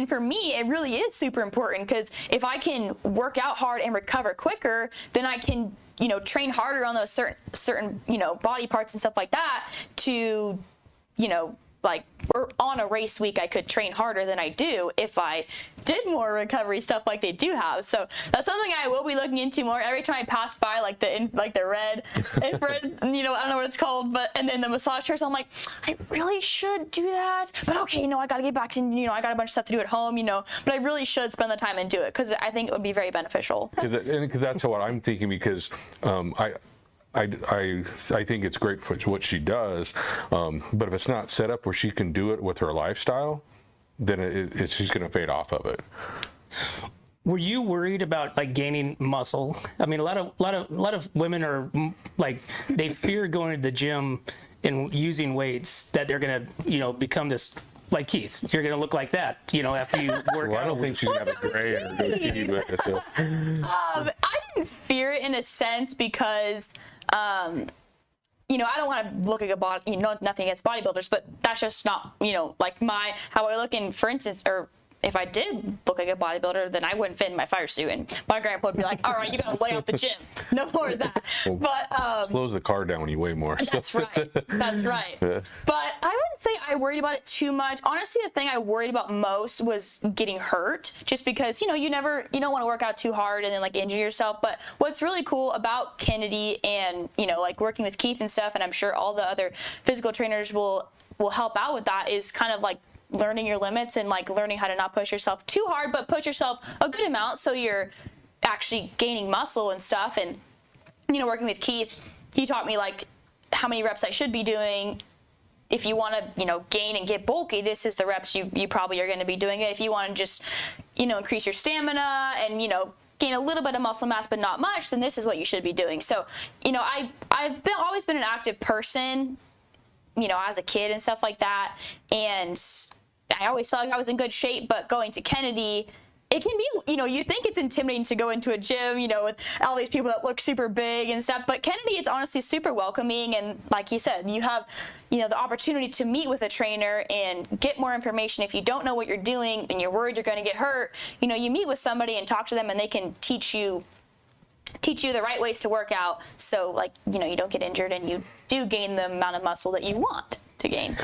And for me, it really is super important, because if I can work out hard and recover quicker, then I can, train harder on those certain, body parts and stuff like that to, like, or on a race week, I could train harder than I do if I did more recovery stuff like they do have. So that's something I will be looking into more. Every time I pass by, like the red infrared, I don't know what it's called, and then the massage chairs, I'm like, I really should do that. But okay, I got to get back to, I got a bunch of stuff to do at home, but I really should spend the time and do it, because I think it would be very beneficial. Because that's what I'm thinking, because I think it's great for what she does, but if it's not set up where she can do it with her lifestyle, then she's going to fade off of it. Were you worried about like gaining muscle? I mean, a lot of women are like, they fear going to the gym and using weights, that they're going to become this. Like Keith, you're gonna look like that, after you work out. I don't think she's gonna have a gray or goatee, but I didn't fear it in a sense, because I don't want to look like a body, nothing against bodybuilders, but that's just not, like how I look in, for instance, or if I did look like a bodybuilder, then I wouldn't fit in my fire suit, and my grandpa would be like, all right, you gotta lay out the gym. No more of that. But close the car down when you weigh more. That's right. That's right. Yeah. But I wouldn't say I worried about it too much. Honestly, the thing I worried about most was getting hurt, just because, you don't want to work out too hard and then like injure yourself. But what's really cool about Kennedy and, like working with Keith and stuff, and I'm sure all the other physical trainers will help out with that, is kind of like learning your limits and like learning how to not push yourself too hard, but push yourself a good amount, so you're actually gaining muscle and stuff. And working with Keith, he taught me like how many reps I should be doing. If you want to gain and get bulky, this is the reps you probably are going to be doing it. If you want to just increase your stamina and gain a little bit of muscle mass but not much, then this is what you should be doing. So I've always been an active person, as a kid and stuff like that, and I always felt like I was in good shape. But going to Kennedy, it can be, you think it's intimidating to go into a gym, with all these people that look super big and stuff, but Kennedy is honestly super welcoming. And like you said, you have, the opportunity to meet with a trainer and get more information. If you don't know what you're doing and you're worried you're going to get hurt, you meet with somebody and talk to them, and they can teach you the right ways to work out, so like, you don't get injured and you do gain the amount of muscle that you want to gain.